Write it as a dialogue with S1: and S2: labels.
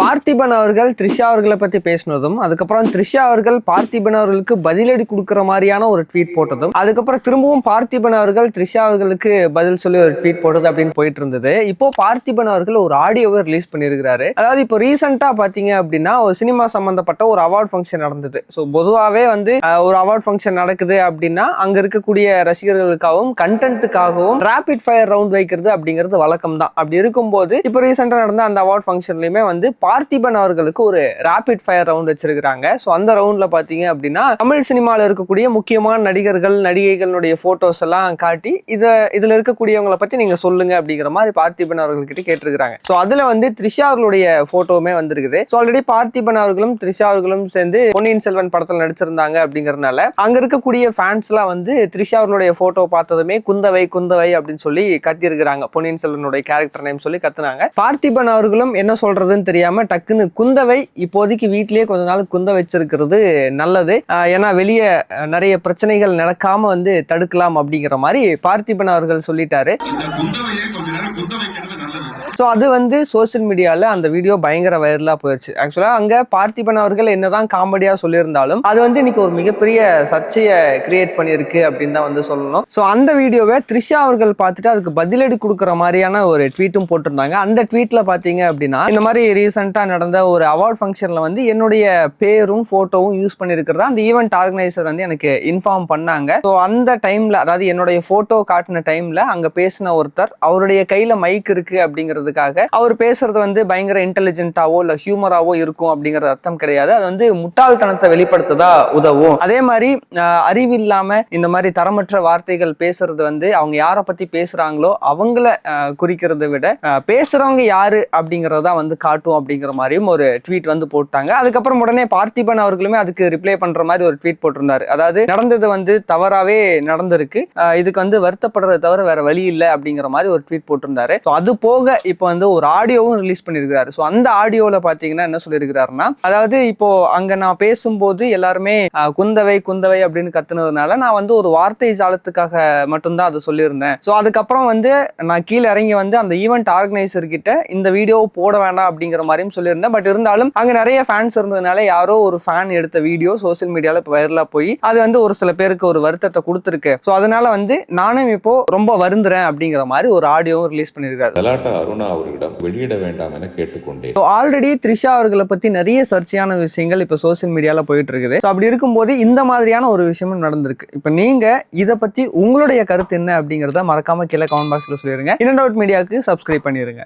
S1: பார்த்திபன் அவர்கள் த்ரிஷா அவர்களை பத்தி பேசினதும், அதுக்கப்புறம் த்ரிஷா அவர்கள் பார்த்திபன் அவர்களுக்கு பதிலடி கொடுக்குற மாதிரியான ஒரு ட்வீட் போட்டதும், அதுக்கப்புறம் திரும்பவும் பார்த்திபன் அவர்கள் த்ரிஷா அவர்களுக்கு பதில் சொல்லி ஒரு ட்வீட் போட்டது அப்படின்னு போயிட்டு இருந்தது. இப்போ பார்த்திபன் அவர்கள் ஒரு ஆடியோவை ரிலீஸ் பண்ணியிருக்கிறாரு. அதாவது இப்போ ரீசெண்டா பாத்தீங்க அப்படின்னா ஒரு சினிமா சம்பந்தப்பட்ட ஒரு அவார்ட் ஃபங்க்ஷன் நடந்தது. ஸோ பொதுவாகவே வந்து ஒரு அவார்ட் ஃபங்க்ஷன் நடக்குது அப்படின்னா அங்க இருக்கக்கூடிய ரசிகர்களுக்காகவும் கண்டென்ட்டுக்காகவும் ரேபிட் ஃபயர் ரவுண்ட் வைக்கிறது அப்படிங்கிறது வழக்கம் தான். அப்படி இருக்கும்போது இப்போ ரீசெண்டா நடந்த அந்த அவார்ட் ஃபங்க்ஷன்லயுமே வந்து பார்த்திபன் அவர்களுக்கு ஒரு ரேபிட் ஃபயர் ரவுண்ட் வச்சிருக்காங்க. ஸோ அந்த ரவுண்ட்ல பாத்தீங்க அப்படின்னா தமிழ் சினிமாவில் இருக்கக்கூடிய முக்கியமான நடிகர்கள் நடிகைகளுடைய போட்டோஸ் எல்லாம் காட்டி இதுல இருக்கக்கூடியவங்களை பத்தி நீங்க சொல்லுங்க அப்படிங்கிற மாதிரி பார்த்திபன் அவர்கள்கிட்ட கேட்டிருக்காங்க. ஸோ அதுல வந்து த்ரிஷா அவர்களுடைய போட்டோவுமே வந்திருக்குது. ஸோ ஆல்ரெடி பார்த்திபன் அவர்களும் த்ரிஷா அவர்களும் சேர்ந்து பொன்னியின் செல்வன் படத்தில் நடிச்சிருந்தாங்க அப்படிங்கறதுனால அங்க இருக்கக்கூடிய ஃபேன்ஸ் எல்லாம் வந்து த்ரிஷா அவர்களுடைய போட்டோ பார்த்ததுமே குந்தவை குந்தவை அப்படின்னு சொல்லி கத்திருக்கிறாங்க. பொன்னியின் செல்வனுடைய கேரக்டர் நேம் சொல்லி கத்துனாங்க. பார்த்திபன் அவர்களும் என்ன சொல்றதுன்னு தெரியாம டக்குன்னு குந்தவை இப்போதைக்கு வீட்டிலேயே கொஞ்ச நாள் குந்த வச்சிருக்கிறது நல்லது, ஏன்னா வெளியே நிறைய பிரச்சனைகள் நடக்காம வந்து தடுக்கலாம் அப்படிங்கிற மாதிரி பார்த்திபன் அவர்கள் சொல்லிட்டாரு. ஸோ அது வந்து சோசியல் மீடியாவில் அந்த வீடியோ பயங்கர வைரலாக போயிடுச்சு. ஆக்சுவலாக அங்கே பார்த்திபன் அவர்கள் என்னதான் காமெடியாக சொல்லியிருந்தாலும் அது வந்து இன்னைக்கு ஒரு மிகப்பெரிய சர்ச்சையை கிரியேட் பண்ணியிருக்கு அப்படின்னு தான் வந்து சொல்லணும். ஸோ அந்த வீடியோவை த்ரிஷா அவர்கள் பார்த்துட்டு அதுக்கு பதிலடி கொடுக்குற மாதிரியான ஒரு ட்வீட்டும் போட்டிருந்தாங்க. அந்த ட்வீட்டில் பார்த்தீங்க அப்படின்னா இந்த மாதிரி ரீசெண்டாக நடந்த ஒரு அவார்ட் ஃபங்க்ஷனில் வந்து என்னுடைய பேரும் ஃபோட்டோவும் யூஸ் பண்ணியிருக்கிறதா அந்த ஈவெண்ட் ஆர்கனைசர் வந்து எனக்கு இன்ஃபார்ம் பண்ணாங்க. ஸோ அந்த டைமில், அதாவது என்னுடைய ஃபோட்டோ காட்டின டைமில் அங்கே பேசின ஒருத்தர் அவருடைய கையில் மைக் இருக்கு அப்படிங்கிறது அவர் பேசுறது வந்து பயங்கர இன்டெலிஜென்ட்டாவோ இல்ல ஹியூமராவோ இருக்கும் அப்படிங்கறது அர்த்தம் கிடையாது. அது வந்து முட்டாள்தனத்தை வெளிப்படுத்ததா உதவும். அதே மாதிரி அறிவில்லாம இந்த மாதிரி தரமற்ற வார்த்தைகள் பேசுறது வந்து அவங்க யாரை பத்தி பேசுறாங்களோ அவங்கள குறிக்கிறத விட பேசுறவங்க யாரு அப்படிங்கறத வந்து காட்டும் அப்படிங்கிற மாதிரியும் ஒரு ட்வீட் வந்து போட்டாங்க. அதுக்கப்புறம் உடனே பார்த்திபன் அவர்களுமே அதுக்கு ரிப்ளை பண்ற மாதிரி ஒரு ட்வீட் போட்டிருந்தாரு. அதாவது நடந்தது வந்து தவறாவே நடந்திருக்கு, இதுக்கு வந்து வருத்தப்படுறத தவிர வேற வழி இல்லை அப்படிங்கிற மாதிரி ஒரு ட்வீட் போட்டிருந்தாரு. அது போக இப்போ வந்து ஒரு ஆடியோவும் ரிலீஸ் பண்ணிருக்காரு. ஸோ அந்த ஆடியோல பாத்தீங்கன்னா என்ன சொல்லியிருக்கிறாருன்னா, அதாவது இப்போ அங்க நான் பேசும்போது எல்லாருமே குந்தவை குந்தவை அப்படின்னு கத்துனதுனால நான் வந்து ஒரு வார்த்தை ஜாலத்துக்காக மட்டும்தான் அதை சொல்லியிருந்தேன். ஸோ அதுக்கப்புறம் வந்து நான் கீழே இறங்கி வந்து அந்த ஈவெண்ட் ஆர்கனைசர் கிட்ட இந்த வீடியோ போட வேண்டாம் அப்படிங்கிற மாதிரியும் சொல்லியிருந்தேன். பட் இருந்தாலும் அங்க நிறைய ஃபேன்ஸ் இருந்ததுனால யாரோ ஒரு ஃபேன் எடுத்த வீடியோ சோசியல் மீடியால வைரலா போய் அது வந்து ஒரு சில பேருக்கு ஒரு வருத்தத்தை கொடுத்துருக்கு. ஸோ அதனால வந்து நானும் இப்போ ரொம்ப வருந்துறேன் அப்படிங்கிற மாதிரி ஒரு ஆடியோவும் ரிலீஸ் பண்ணியிருக்காரு.
S2: அவர்களிடம் வெளியிட வேண்டாம் என கேட்டுக்கொண்டேன்.
S1: ஆல்ரெடி த்ரிஷா அவர்களை பத்தி நிறைய சர்ச்சையான விஷயங்கள் இப்ப சோசியல் மீடியால போயிட்டு இருக்குது. அப்படி இருக்கும்போது இந்த மாதிரியான ஒரு விஷயமும் நடந்திருக்கு. இப்ப நீங்க இதை பத்தி உங்களுடைய கருத்து என்ன அப்படிங்கறத மறக்காம கீழே கமெண்ட் பாக்ஸ்ல சொல்லிருங்க. இன் அண்ட் அவுட் மீடியாவுக்கு சப்ஸ்கிரைப் பண்ணிருங்க.